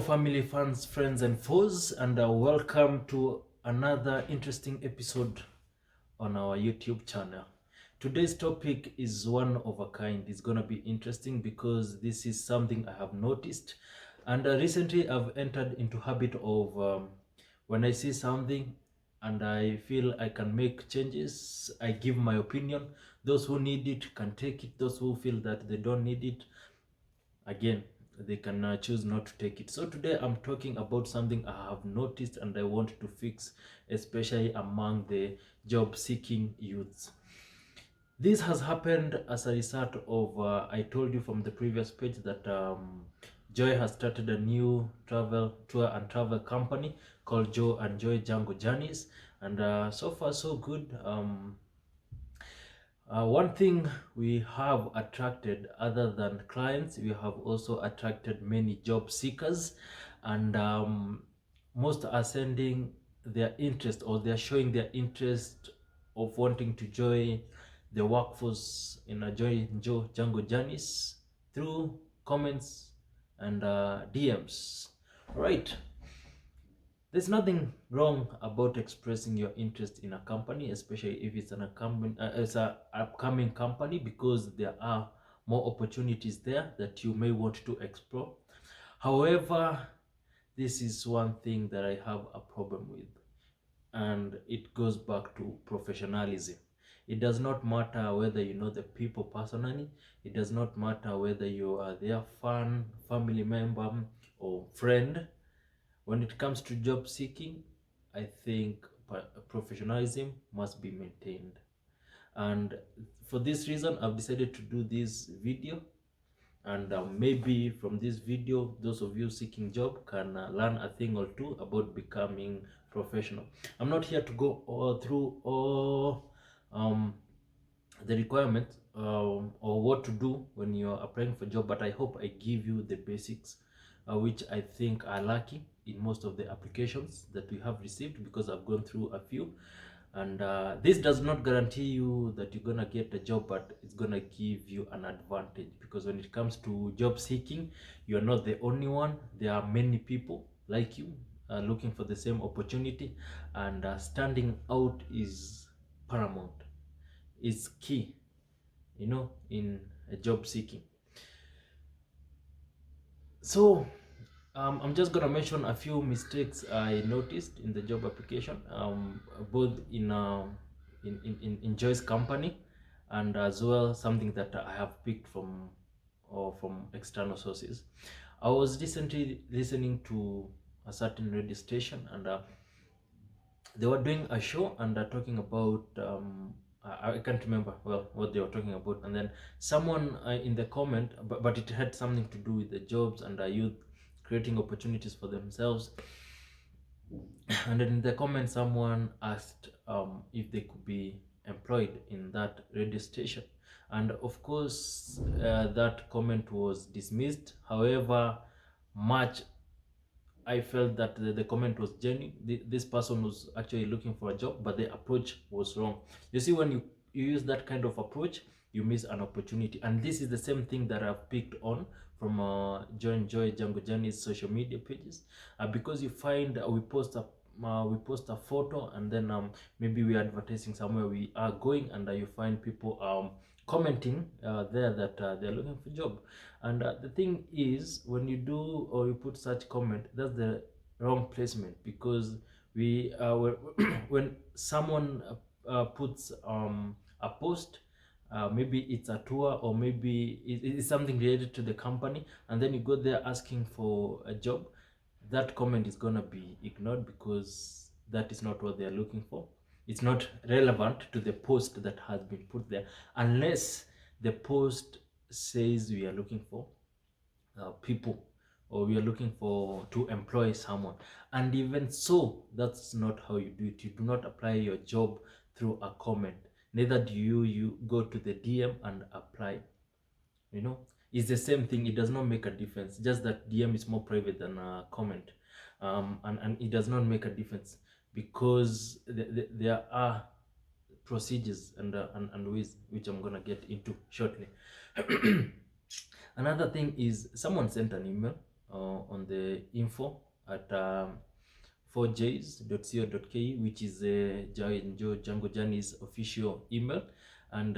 family, fans, friends, and foes, and welcome to another interesting episode on our YouTube channel. Today's topic is one of a kind. It's gonna be interesting because this is something I have noticed, and recently I've entered into habit of when I see something and I feel I can make changes, I give my opinion. Those who need it can take it. Those who feel that they don't need it, again, they can choose not to take it. So today I'm talking about something I have noticed and I want to fix, especially among the job seeking youths. This has happened as a result of I told you from the previous page that Joy has started a new travel tour and travel company called Joe and Joy Django Journeys, and so far so good. One thing we have attracted, other than clients, we have also attracted many job seekers, and most are sending their interest, or they're showing their interest of wanting to join the workforce in a Joe Django Journeys through comments and DMs. Right. There's nothing wrong about expressing your interest in a company, especially if it's upcoming company, because there are more opportunities there that you may want to explore. However, this is one thing that I have a problem with, and it goes back to professionalism. It does not matter whether you know the people personally. It does not matter whether you are their fan, family member, or friend. When it comes to job seeking, I think professionalism must be maintained. And for this reason, I've decided to do this video. And maybe from this video, those of you seeking job can learn a thing or two about becoming professional. I'm not here to go through all the requirements or what to do when you're applying for job, but I hope I give you the basics which I think are lacking in most of the applications that we have received, because I've gone through a few. And this does not guarantee you that you're gonna get a job, but it's gonna give you an advantage, because when it comes to job seeking, you're not the only one. There are many people like you looking for the same opportunity, and standing out is paramount, is key, in a job seeking. So I'm just gonna mention a few mistakes I noticed in the job application, both in Joy's company, and as well something that I have picked from external sources. I was recently listening to a certain radio station, and they were doing a show, and talking about I can't remember well what they were talking about, and then someone in the comment, but it had something to do with the jobs and youth creating opportunities for themselves. And then in the comment, someone asked if they could be employed in that radio station, and of course that comment was dismissed. However much I felt that the comment was genuine. This person was actually looking for a job, but the approach was wrong. You see, when you use that kind of approach, you miss an opportunity. And this is the same thing that I've picked on from Joy Django Journey's social media pages, because you find we post a photo, and then maybe we're advertising somewhere we are going, and you find people commenting there that they're looking for job. And the thing is, when you do or you put such comment, that's the wrong placement, because we when someone puts a post, maybe it's a tour, or maybe it's something related to the company, and then you go there asking for a job, that comment is gonna be ignored, because that is not what they're looking for. It's not relevant to the post that has been put there, unless the post says we are looking for people, or we are looking for to employ someone. And even so, that's not how you do it. You do not apply your job through a comment, neither do you go to the DM and apply. It's the same thing. It does not make a difference, just that DM is more private than a comment. And it does not make a difference, because there are procedures and ways, which I'm gonna get into shortly. Another thing is, someone sent an email on the info at 4js.co.ke, which is Django Journey's official email. And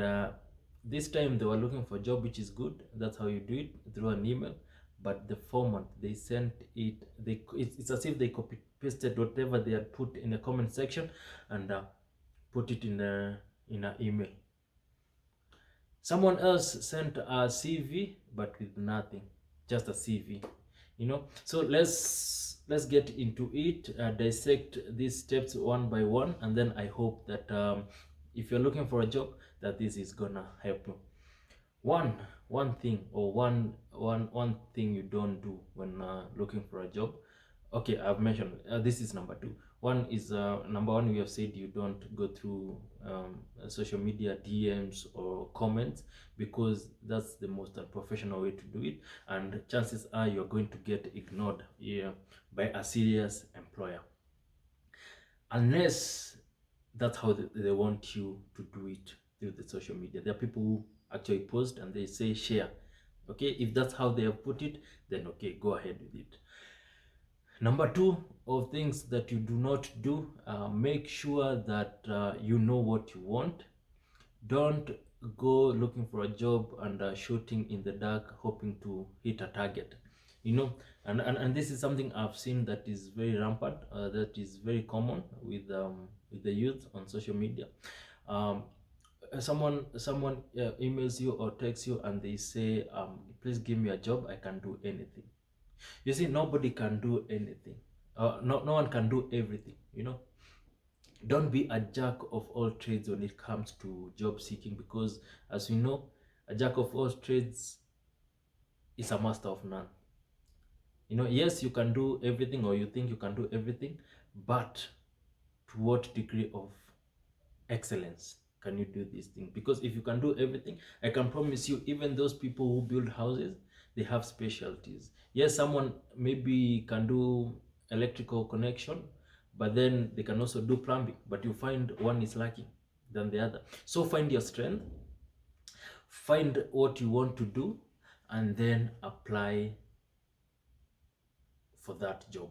this time they were looking for a job, which is good. That's how you do it, through an email. But the format they sent it, it's as if they copy pasted whatever they had put in the comment section and put it in an email. Someone else sent a CV, but with nothing, just a CV, So let's get into it, dissect these steps one by one, and then I hope that if you're looking for a job, that this is gonna help you. One thing, or one thing you don't do when looking for a job. Okay, I've mentioned this is number two. One is number one, we have said you don't go through social media DMs or comments, because that's the most unprofessional way to do it, and chances are you're going to get ignored, by a serious employer, unless that's how they want you to do it through the social media. There are people who actually post and they say share. Okay, if that's how they have put it, then okay, go ahead with it. Number two of things that you do not do, make sure that you know what you want. Don't go looking for a job and shooting in the dark, hoping to hit a target. And this is something I've seen that is very rampant, that is very common with the youth on social media. Someone emails you or texts you and they say, please give me a job, I can do anything. You see, nobody can do anything. No one can do everything. Don't be a jack of all trades when it comes to job seeking, because as we know, a jack of all trades is a master of none. Yes, you can do everything, or you think you can do everything, but to what degree of excellence can you do this thing? Because if you can do everything, I can promise you, even those people who build houses, they have specialties. Yes, someone maybe can do electrical connection, but then they can also do plumbing, but you find one is lacking than the other. So find your strength, find what you want to do, and then apply for that job,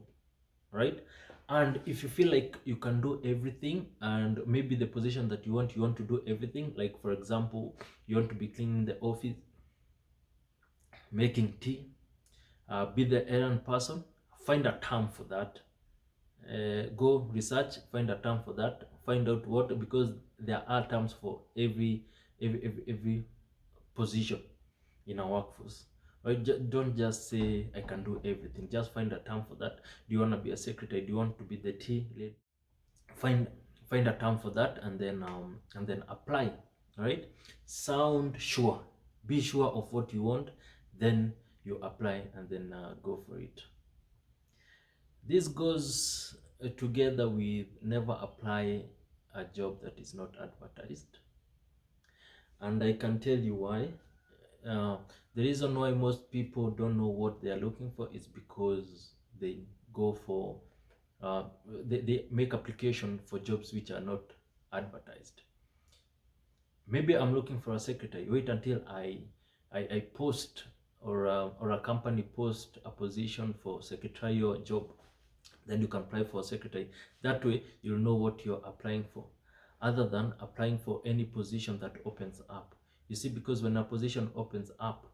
right? And if you feel like you can do everything, and maybe the position that you want to do everything, like for example, you want to be cleaning the office, making tea, be the errand person, find a term for that. Go research, find a term for that, find out what, because there are terms for every position in a workforce, right? Don't just say I can do everything. Just find a term for that. Do you want to be a secretary? Do you want to be the tea lady? Find a term for that, and then apply. Right? Sound sure. Be sure of what you want. Then you apply, and then go for it. This goes together with never apply a job that is not advertised. And I can tell you why. The reason why most people don't know what they are looking for is because they go for they make application for jobs which are not advertised. Maybe I'm looking for a secretary. Wait until I post, or a company post a position for secretarial job, then you can apply for a secretary. That way you'll know what you're applying for, other than applying for any position that opens up. You see, because when a position opens up,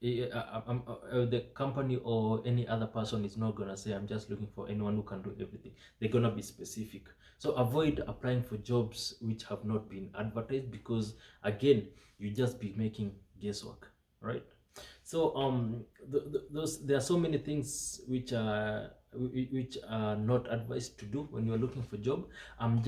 the company or any other person is not gonna say, I'm just looking for anyone who can do everything. They're gonna be specific. So avoid applying for jobs which have not been advertised, because again, you just be making guesswork, right? So there are so many things which are not advised to do when you're looking for a job. I'm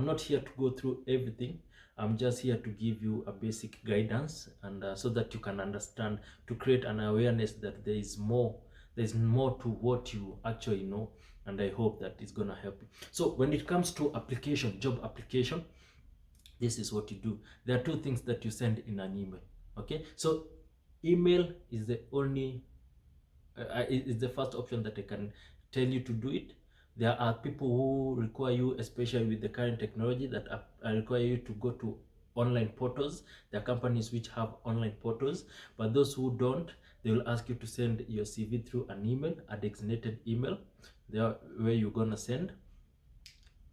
not here to go through everything. I'm just here to give you a basic guidance, and so that you can understand, to create an awareness that there's more to what you actually know, and I hope that it's gonna help you. So when it comes to job application, this is what you do. There are two things that you send in an email. Okay, so email is the only is the first option that I can tell you to do it. There are people who require you, especially with the current technology, that require you to go to online portals. There are companies which have online portals, but those who don't, they will ask you to send your CV through an email, a designated email there where you're gonna send.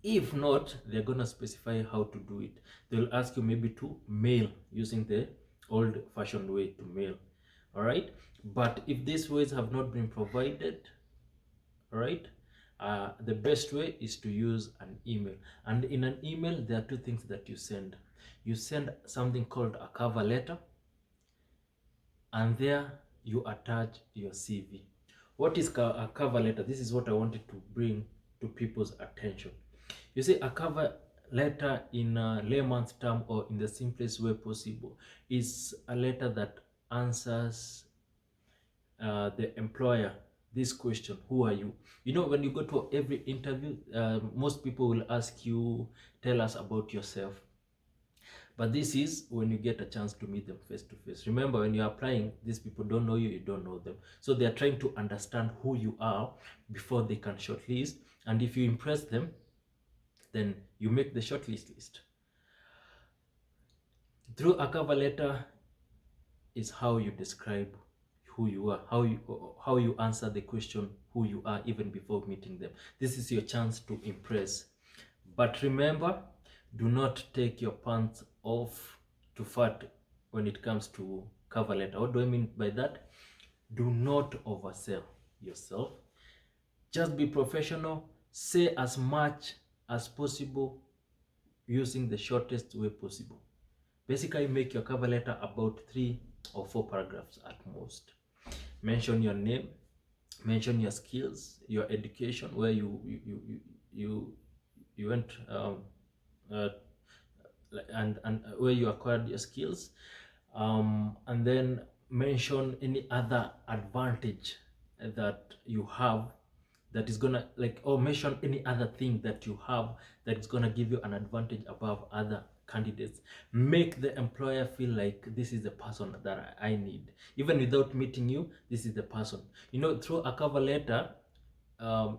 If not, they're gonna specify how to do it. They'll ask you maybe to mail using the old-fashioned way to mail. All right, but if these ways have not been provided, all right, the best way is to use an email. And in an email, there are two things that you send. You send something called a cover letter, and there you attach your CV. What is a cover letter? This is what I wanted to bring to people's attention. You see, a cover letter in a layman's term, or in the simplest way possible, is a letter that answers the employer this question: who are you? You know, when you go to every interview, most people will ask you, tell us about yourself. But this is when you get a chance to meet them face to face. Remember, when you're applying, these people don't know you, you don't know them. So they are trying to understand who you are before they can shortlist. And if you impress them, then you make the shortlist list. Through a cover letter is how you describe who you are, how you answer the question who you are even before meeting them. This is your chance to impress. But remember, do not take your pants off to fart when it comes to cover letter. What do I mean by that? Do not oversell yourself. Just be professional. Say as much as possible using the shortest way possible. Basically, make your cover letter about 3 or 4 paragraphs at most. Mention your name, mention your skills, your education, where you went and where you acquired your skills, and then mention any other advantage that you have that is gonna, like, or mention any other thing that you have that is gonna give you an advantage above other candidates. Make the employer feel like this is the person that I need. Even without meeting you, this is the person. You know, through a cover letter,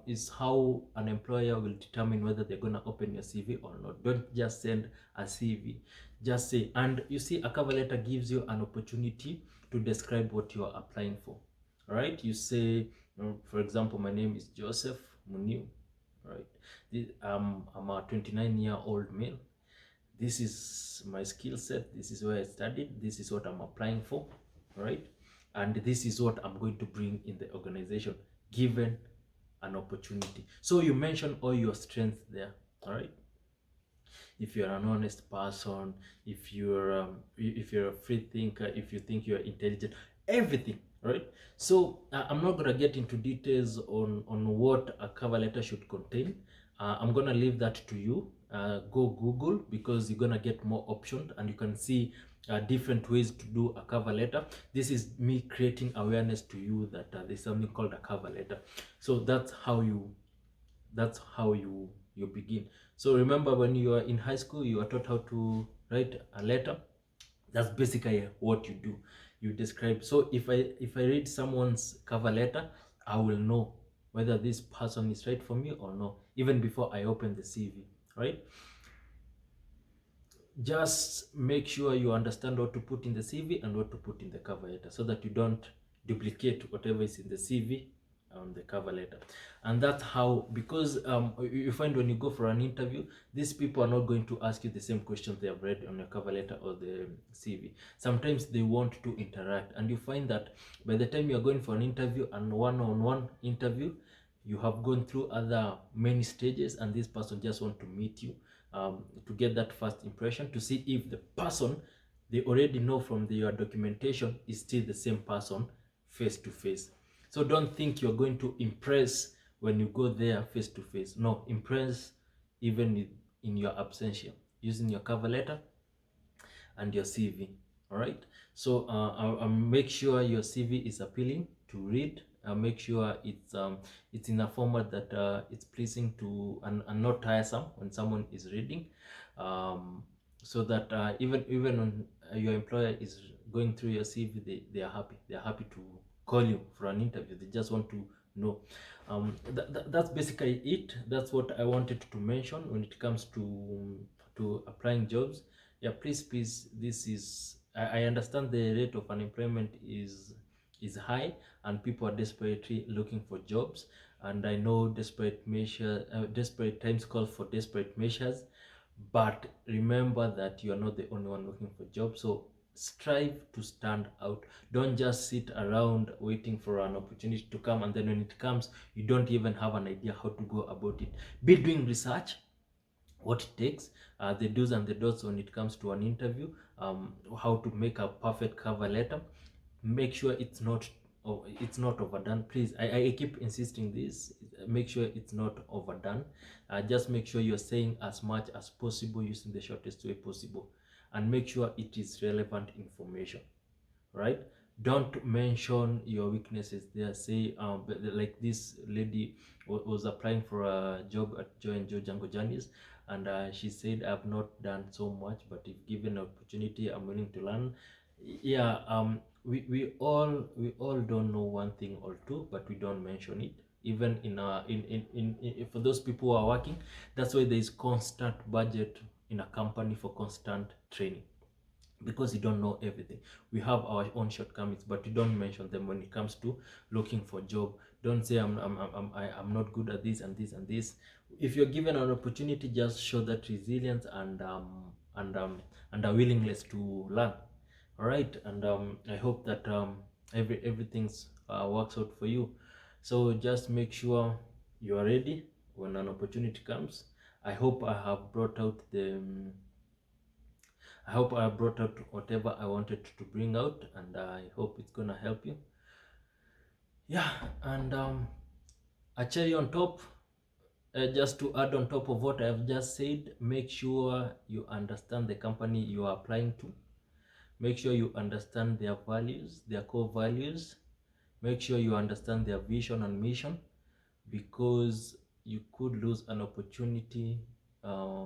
is how an employer will determine whether they're going to open your CV or not. Don't just send a CV. Just say, and you see, a cover letter gives you an opportunity to describe what you are applying for. All right? You say, for example, my name is Joseph Muniu. Right? I'm a 29-year-old male. This is my skill set. This is where I studied. This is what I'm applying for. Right? And this is what I'm going to bring in the organization, given an opportunity. So you mention all your strengths there. All right, if you're an honest person, if you're a free thinker, if you think you're intelligent, everything. Right? So I'm not gonna get into details on what a cover letter should contain. I'm gonna leave that to you. Go Google, because you're gonna get more options and you can see different ways to do a cover letter. This is me creating awareness to you that there's something called a cover letter. So that's how you begin. So remember, when you are in high school, you are taught how to write a letter. That's basically what you do. You describe. So if I read someone's cover letter, I will know whether this person is right for me or no, even before I open the CV. Right? Just make sure you understand what to put in the CV and what to put in the cover letter, so that you don't duplicate whatever is in the CV on the cover letter. And that's how, because you find when you go for an interview, these people are not going to ask you the same questions they have read on your cover letter or the CV. Sometimes they want to interact, and you find that by the time you're going for an interview, and one-on-one interview, you have gone through other many stages, and this person just want to meet you, to get that first impression, to see if the person they already know from your documentation is still the same person face to face. So don't think you're going to impress when you go there face to face. No, impress even in your absentia, using your cover letter and your CV. All right. So I'll make sure your CV is appealing to read. Make sure it's in a format that it's pleasing to and not tiresome when someone is reading, so that even when your employer is going through your CV, they are happy. They are happy to call you for an interview. They just want to know. That's basically it. That's what I wanted to mention when it comes to applying jobs. Yeah, please, this is, I understand the rate of unemployment is high and people are desperately looking for jobs, and I know desperate times call for desperate measures, but remember that you are not the only one looking for jobs. So strive to stand out. Don't just sit around waiting for an opportunity to come, and then when it comes you don't even have an idea how to go about it. Be doing research, what it takes, the do's and the don'ts when it comes to an interview, how to make a perfect cover letter. Make sure it's not overdone. Please, I keep insisting this. Make sure it's not overdone. Just make sure you're saying as much as possible using the shortest way possible, and make sure it is relevant information, right? Don't mention your weaknesses there. Say, like this lady was applying for a job at Joe and Joe Django Janis, and she said, "I've not done so much, but if given an opportunity, I'm willing to learn." Yeah, we all don't know one thing or two, but we don't mention it. Even in for those people who are working, that's why there is constant budget in a company for constant training, because you don't know everything. We have our own shortcomings, but you don't mention them when it comes to looking for job. Don't say I'm not good at this and this and this. If you're given an opportunity, just show that resilience and a willingness to learn. All right, and I hope that everything's works out for you. So just make sure you are ready when an opportunity comes. I hope I have brought out the I hope I brought out whatever I wanted to bring out, and I hope it's gonna help you. Yeah, and a cherry on top, just to add on top of what I've just said, make sure you understand the company you are applying to. Make sure you understand their values, their core values. Make sure you understand their vision and mission, because you could lose an opportunity uh,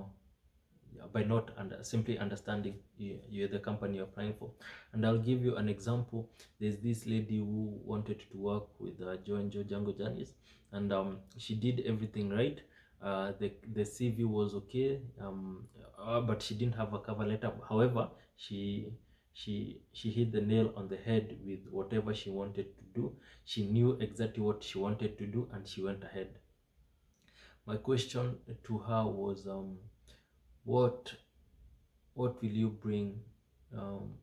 by not simply understanding you're the company you're applying for. And I'll give you an example. There's this lady who wanted to work with Joe and Joe Django Janis, and she did everything right. The CV was okay, but she didn't have a cover letter. However, she hit the nail on the head with whatever she wanted to do. She knew exactly what she wanted to do, and she went ahead. My question to her was, what what will you bring um,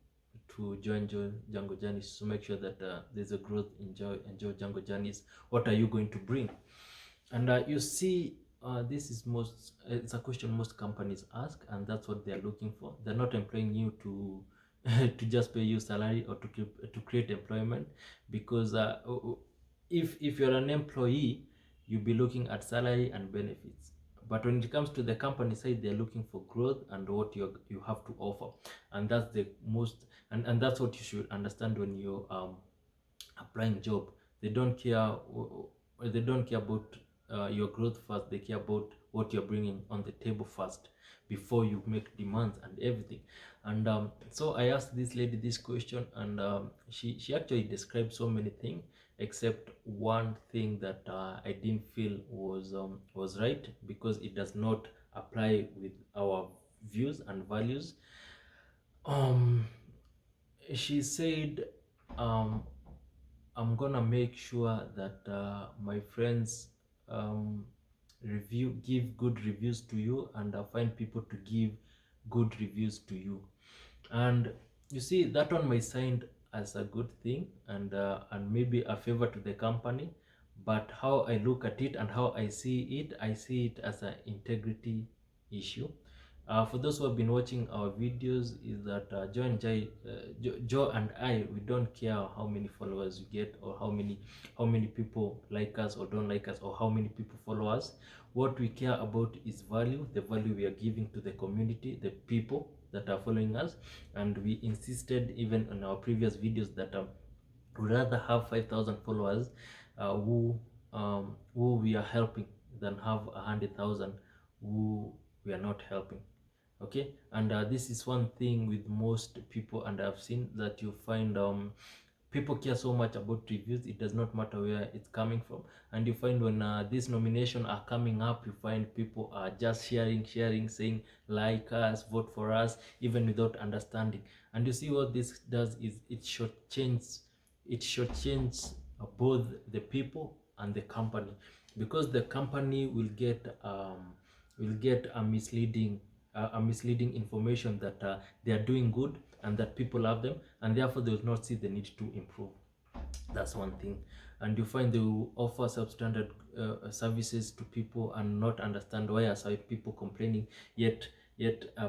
to join Django Journeys to make sure that there's a growth in Django Journeys? What are you going to bring? And you see, this is it's a question most companies ask, and that's what they're looking for. They're not employing you to to just pay you salary or to create employment, because if you're an employee, you'll be looking at salary and benefits. But when it comes to the company side, they're looking for growth and what you have to offer, and that's the most, and that's what you should understand when you applying job. They don't care. They don't care about your growth first. They care about what you're bringing on the table first, before you make demands and everything. And so I asked this lady this question, and she actually described so many things, except one thing that I didn't feel was right, because it does not apply with our views and values. Um, she said, um, I'm gonna make sure that my friends um, give good reviews to you, and find people to give good reviews to you. And you see, that one might sound as a good thing, and maybe a favor to the company, but how I look at it and how I see it as an integrity issue. For those who have been watching our videos, is that Joe and I, we don't care how many followers you get, or how many people like us or don't like us, or how many people follow us. What we care about is value, the value we are giving to the community, the people that are following us. And we insisted even in our previous videos that we'd rather have 5,000 followers who we are helping, than have 100,000 who we are not helping. Okay, and this is one thing with most people, and I've seen that you find People care so much about reviews, it does not matter where it's coming from. And you find when these nominations are coming up, you find people are just sharing, saying like us, vote for us, even without understanding. And you see what this does is it shortchanges both the people and the company, because the company will get a misleading information that they are doing good and that people love them, and therefore they will not see the need to improve. That's one thing. And you find they will offer substandard services to people and not understand why are some people complaining, yet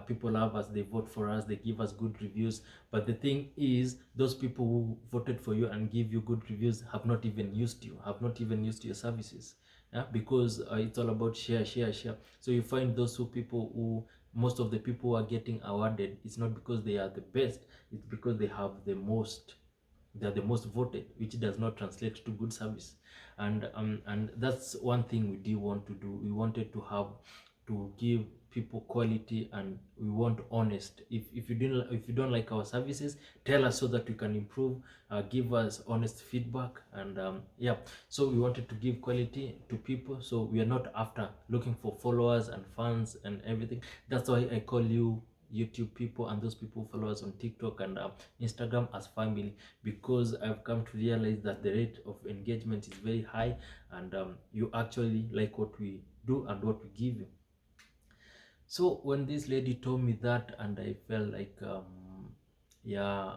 people love us, they vote for us, they give us good reviews. But the thing is, those people who voted for you and give you good reviews have not even used your services. Yeah, because it's all about share. So you find those who people who most of the people who are getting awarded, it's not because they are the best, it's because they are the most voted, which does not translate to good service. And that's one thing we do want to do. We wanted to give people quality, and we want honest. If you don't like our services, tell us so that we can improve. Give us honest feedback. And yeah, so we wanted to give quality to people, so we are not after looking for followers and fans and everything. That's why I call you YouTube people and those people who follow us on TikTok and Instagram as family, because I've come to realize that the rate of engagement is very high, and you actually like what we do and what we give you. So when this lady told me that, and I felt like yeah,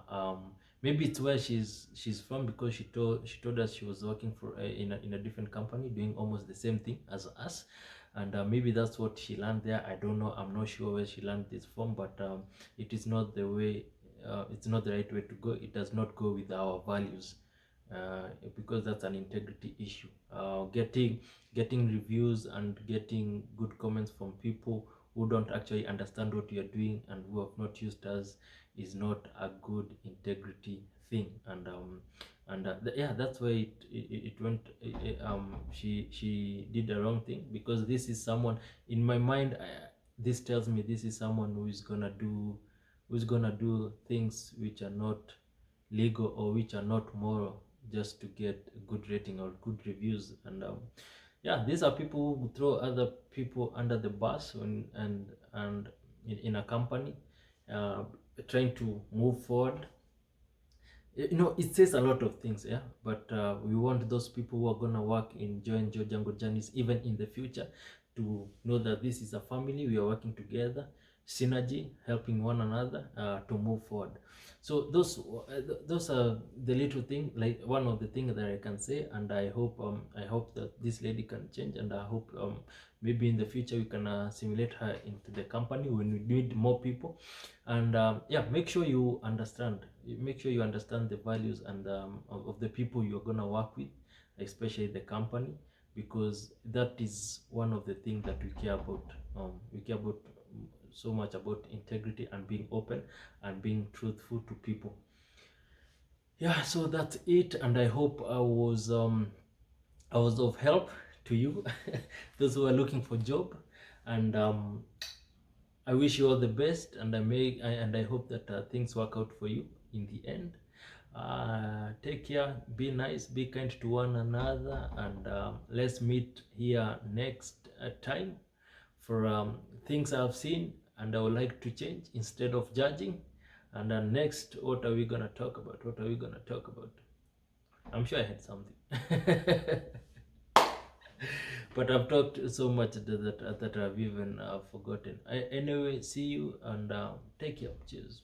maybe it's where she's from, because she told us she was working for in a different company doing almost the same thing as us. And maybe that's what she learned there. I don't know, I'm not sure where she learned this from, but it is not the way, it's not the right way to go. It does not go with our values, because that's an integrity issue. Getting reviews and getting good comments from people who don't actually understand what you're doing and who have not used us is not a good integrity thing. And yeah, that's why it went. She did the wrong thing, because this is someone in my mind. This tells me this is someone who's gonna do things which are not legal or which are not moral, just to get a good rating or good reviews. And yeah, these are people who throw other people under the bus and in a company, uh, trying to move forward. It says a lot of things, yeah, but we want those people who are going to work in join Joe Django journeys even in the future, to know that this is a family, we are working together, synergy, helping one another to move forward. So those are the little thing, like one of the things that I can say. And I hope that this lady can change, and I hope maybe in the future we can assimilate her into the company when we need more people. And yeah, make sure you understand the values and of the people you're going to work with, especially the company, because that is one of the things that we care about. We care about so much about integrity and being open and being truthful to people. Yeah, so that's it, and I hope I was of help to you, those who are looking for job. And I wish you all the best, and I hope that things work out for you in the end. Take care, be nice, be kind to one another, and let's meet here next time for things I've seen and I would like to change instead of judging. And next, what are we gonna talk about? What are we gonna talk about? I'm sure I had something. But I've talked so much that I've even forgotten. Anyway, see you, and take care. Cheers.